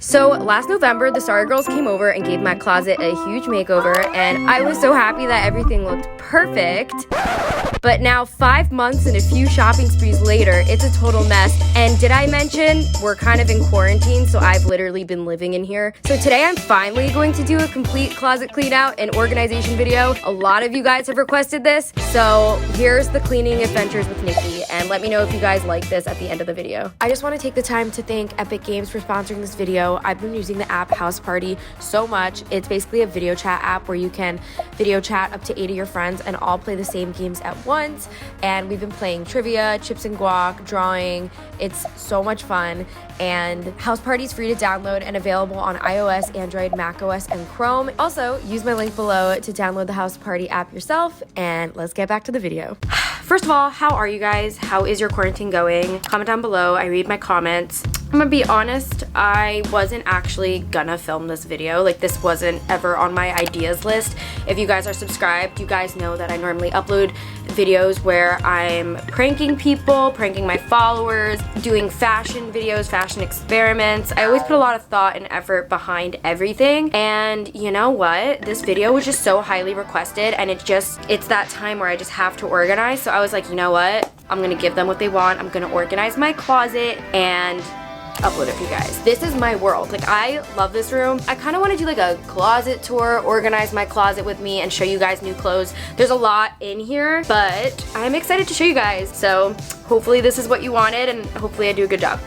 So last November, the Sorry Girls came over and gave my closet a huge makeover, and I was so happy that everything looked perfect. But now 5 months and a few shopping sprees later, it's a total mess. And did I mention we're kind of in quarantine, so I've literally been living in here. So today I'm finally going to do a complete closet clean out and organization video. A lot of you guys have requested this, so here's the cleaning adventures with Nikki, and let me know if you guys like this at the end of the video. I just want to take the time to thank Epic Games for sponsoring this video. I've been using the app House Party so much. It's basically a video chat app where you can video chat up to 8 of your friends and all play the same games at once. And we've been playing trivia, chips and guac, drawing. It's so much fun. And House Party is free to download and available on iOS, Android, macOS, and Chrome. Also, use my link below to download the House Party app yourself, and let's get back to the video. First of all, how are you guys? How is your quarantine going? Comment down below. I read my comments. I'm gonna be honest, I wasn't actually gonna film this video. Like, this wasn't ever on my ideas list. If you guys are subscribed, you guys know that I normally upload videos where I'm pranking people, pranking my followers, doing fashion videos, fashion experiments. I always put a lot of thought and effort behind everything. And you know what? This video was just so highly requested, and it's that time where I just have to organize. So I was like, you know what? I'm gonna give them what they want. I'm gonna organize my closet and upload it for you guys. This is my world. Like, I love this room. I kind of want to do like a closet tour, organize my closet with me, and show you guys new clothes. There's a lot in here, but I'm excited to show you guys. So hopefully this is what you wanted, and hopefully I do a good job.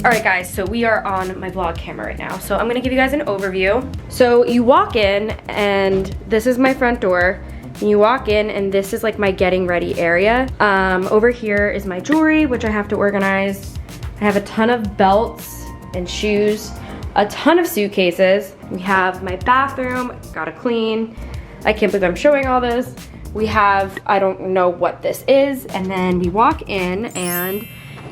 Alright guys, so we are on my vlog camera right now. So I'm gonna give you guys an overview. So you walk in, and this is my front door. And you walk in, and this is like my getting ready area. Over here is my jewelry, which I have to organize. I have a ton of belts and shoes, a ton of suitcases. We have my bathroom, gotta clean. I can't believe I'm showing all this. We have, I don't know what this is. And then we walk in, and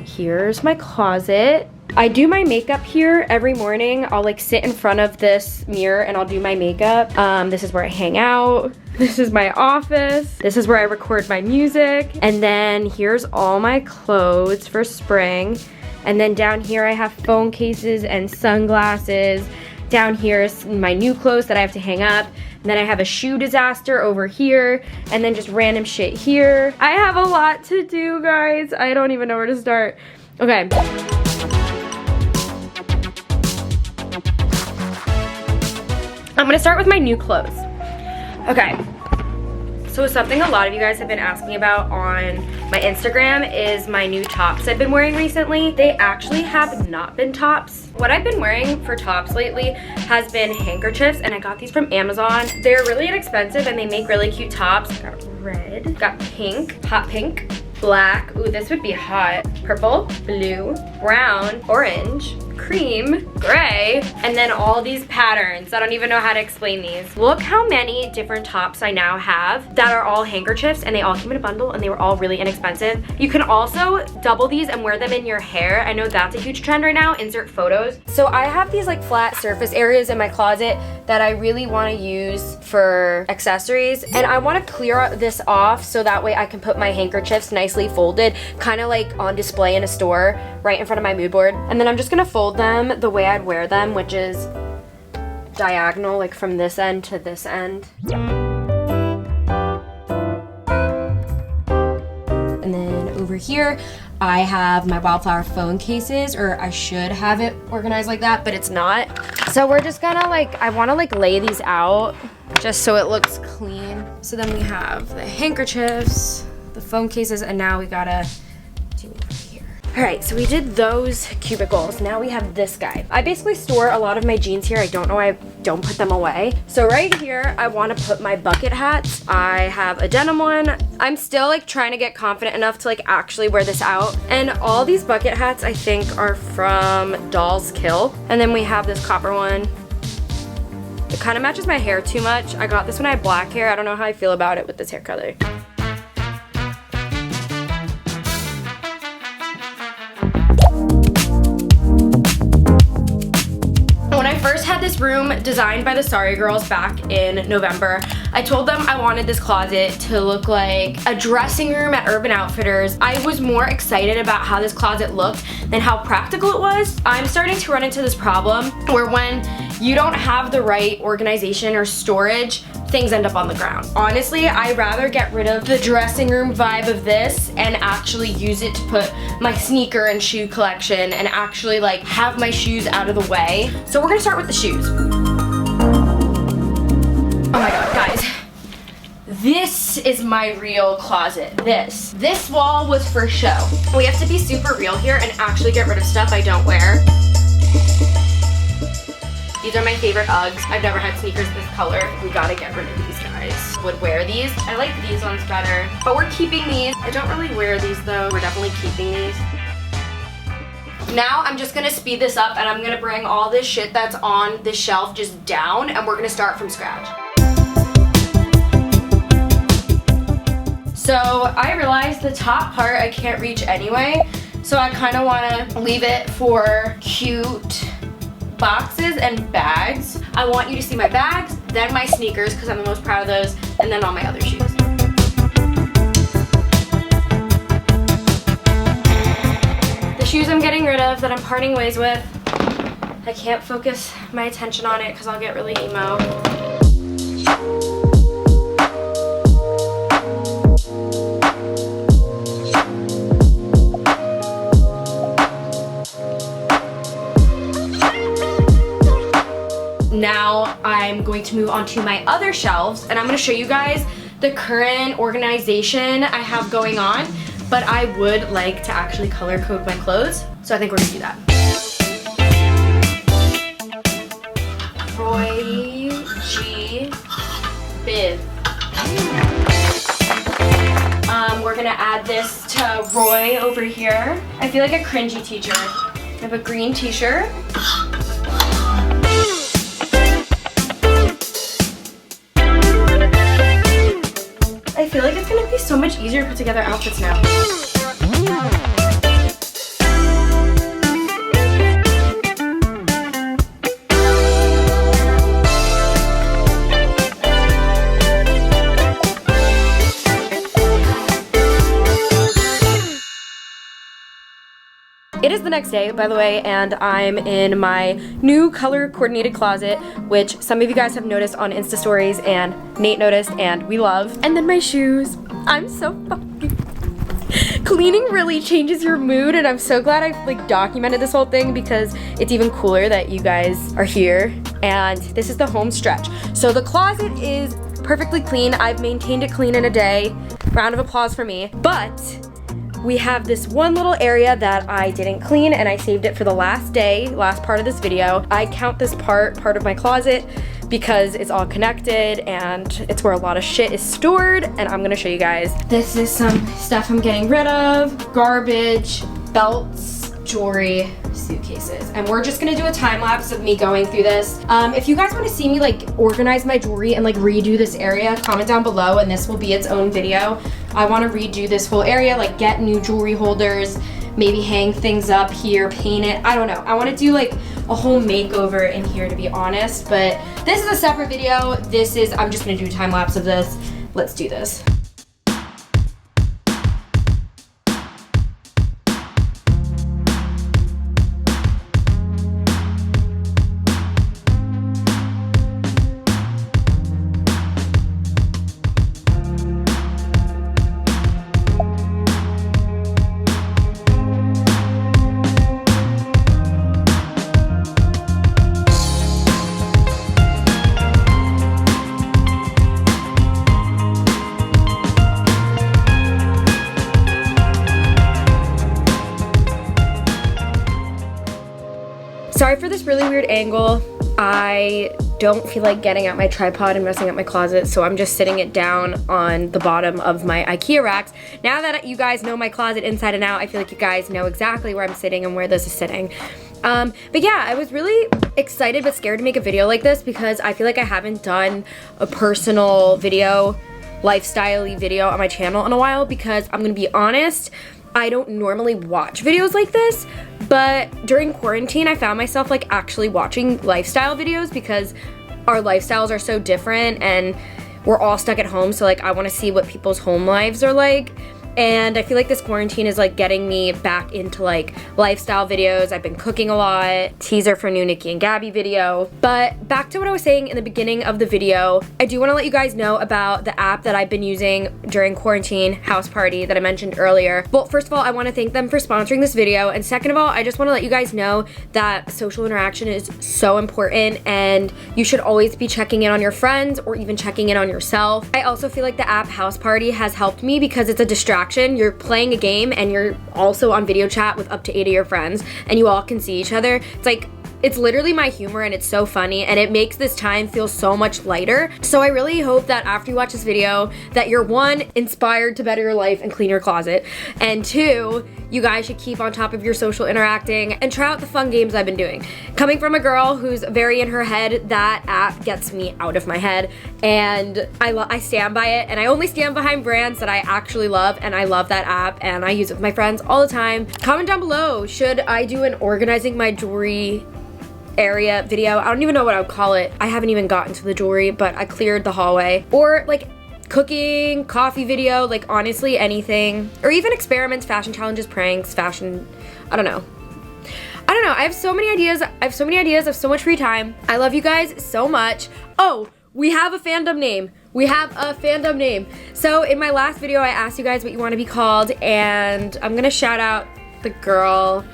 here's my closet. I do my makeup here every morning. I'll like sit in front of this mirror and I'll do my makeup. This is where I hang out. This is my office. This is where I record my music. And then here's all my clothes for spring. And then down here I have phone cases and sunglasses. Down here is my new clothes that I have to hang up. And then I have a shoe disaster over here, and then just random shit here. I have a lot to do, guys. I don't even know where to start. Okay. I'm gonna start with my new clothes. Okay, so something a lot of you guys have been asking about on my Instagram is my new tops I've been wearing recently. They actually have not been tops. What I've been wearing for tops lately has been handkerchiefs, and I got these from Amazon. They're really inexpensive and they make really cute tops. Got red, got pink, hot pink, black, ooh, this would be hot, purple, blue, brown, orange, cream, gray, and then all these patterns. I don't even know how to explain these. Look how many different tops I now have that are all handkerchiefs, and they all came in a bundle, and they were all really inexpensive. You can also double these and wear them in your hair. I know that's a huge trend right now, insert photos. So I have these like flat surface areas in my closet that I really want to use for accessories, and I want to clear this off so that way I can put my handkerchiefs nicely folded, kind of like on display in a store right in front of my mood board. And then I'm just gonna fold them the way I'd wear them, which is diagonal, like from this end to this end. And then over here I have my wildflower phone cases, or I should have it organized like that, but it's not. So we're just gonna like, I want to like lay these out just so it looks clean. So then we have the handkerchiefs, the phone cases, and now we gotta do over here. All right, so we did those cubicles. Now we have this guy. I basically store a lot of my jeans here. I don't know why I don't put them away. So right here, I want to put my bucket hats. I have a denim one. I'm still like trying to get confident enough to like actually wear this out. And all these bucket hats I think are from Dolls Kill. And then we have this copper one. It kind of matches my hair too much. I got this when I had black hair. I don't know how I feel about it with this hair color. When I first had this room designed by the Sorry Girls back in November, I told them I wanted this closet to look like a dressing room at Urban Outfitters. I was more excited about how this closet looked than how practical it was. I'm starting to run into this problem where when you don't have the right organization or storage, things end up on the ground. Honestly, I'd rather get rid of the dressing room vibe of this and actually use it to put my sneaker and shoe collection and actually like have my shoes out of the way. So we're gonna start with the shoes. Oh my god, guys. This is my real closet. This wall was for show. We have to be super real here and actually get rid of stuff I don't wear. These are my favorite Uggs. I've never had sneakers this color. We gotta get rid of these guys. Would wear these. I like these ones better, but we're keeping these. I don't really wear these though. We're definitely keeping these. Now I'm just gonna speed this up and I'm gonna bring all this shit that's on this shelf just down and we're gonna start from scratch. So I realized the top part I can't reach anyway, so I kind of want to leave it for cute boxes and bags. I want you to see my bags, then my sneakers because I'm the most proud of those, and then all my other shoes. The shoes I'm getting rid of that I'm parting ways with, I can't focus my attention on it because I'll get really emo. Now I'm going to move on to my other shelves and I'm going to show you guys the current organization I have going on, but I would like to actually color code my clothes, so I think we're going to do that. Roy G. Biv. We're going to add this to Roy over here. I feel like a cringy teacher. I have a green t-shirt. I feel like it's gonna be so much easier to put together outfits now. It is the next day, by the way, and I'm in my new color coordinated closet, which some of you guys have noticed on Insta stories and Nate noticed and we love. And then my shoes. I'm so fucking... Cleaning really changes your mood, and I'm so glad I like documented this whole thing because it's even cooler that you guys are here. And this is the home stretch. So the closet is perfectly clean. I've maintained it clean in a day. Round of applause for me. But we have this one little area that I didn't clean and I saved it for the last day, last part of this video. I count this part of my closet because it's all connected and it's where a lot of shit is stored, and I'm gonna show you guys. This is some stuff I'm getting rid of, garbage, belts, jewelry, suitcases, and we're just gonna do a time lapse of me going through this. If you guys want to see me like organize my jewelry and like redo this area, comment down below and this will be its own video. I want to redo this whole area, like get new jewelry holders, maybe hang things up here, paint it, I don't know. I want to do like a whole makeover in here, to be honest, but this is a separate video. I'm just gonna do a time lapse of this. Let's do this. Sorry for this really weird angle. I don't feel like getting out my tripod and messing up my closet, so I'm just sitting it down on the bottom of my IKEA racks. Now that you guys know my closet inside and out, I feel like you guys know exactly where I'm sitting and where this is sitting. But yeah, I was really excited but scared to make a video like this because I feel like I haven't done a personal video, lifestyle-y video on my channel in a while, because I'm gonna be honest, I don't normally watch videos like this, but during quarantine I found myself like actually watching lifestyle videos because our lifestyles are so different and we're all stuck at home, so like I want to see what people's home lives are like. And I feel like this quarantine is like getting me back into like lifestyle videos. I've been cooking a lot. Teaser for new Nikki and Gabby video. But back to what I was saying in the beginning of the video, I do want to let you guys know about the app that I've been using during quarantine, House Party, that I mentioned earlier. Well, first of all, I want to thank them for sponsoring this video. And second of all, I just want to let you guys know that social interaction is so important and you should always be checking in on your friends or even checking in on yourself. I also feel like the app House Party has helped me because it's a distraction. You're playing a game and you're also on video chat with up to 8 of your friends and you all can see each other. It's like, it's literally my humor and it's so funny and it makes this time feel so much lighter. So I really hope that after you watch this video that you're 1, inspired to better your life and clean your closet, and 2, you guys should keep on top of your social interacting and try out the fun games I've been doing. Coming from a girl who's very in her head, that app gets me out of my head and I stand by it, and I only stand behind brands that I actually love, and I love that app and I use it with my friends all the time. Comment down below, should I do an organizing my jewelry area video? I don't even know what I would call it. I haven't even gotten to the jewelry, but I cleared the hallway. Or like cooking, coffee video, like honestly anything. Or even experiments, fashion challenges, pranks, fashion, I don't know. I have so many ideas. I have so so much free time. I love you guys so much. Oh, we have a fandom name. We have a fandom name. So in my last video, I asked you guys what you want to be called, and I'm gonna shout out the girl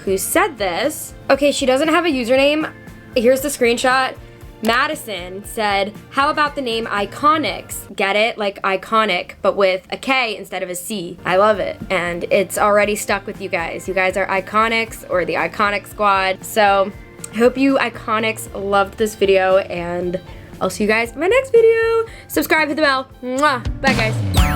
who said this. Okay, she doesn't have a username. Here's the screenshot. Madison said, how about the name Iconics? Get it? Like iconic, but with a K instead of a C. I love it. And it's already stuck with you guys. You guys are Iconics, or the Iconic Squad. So I hope you Iconics loved this video, and I'll see you guys in my next video. Subscribe, hit the bell. Mwah. Bye guys.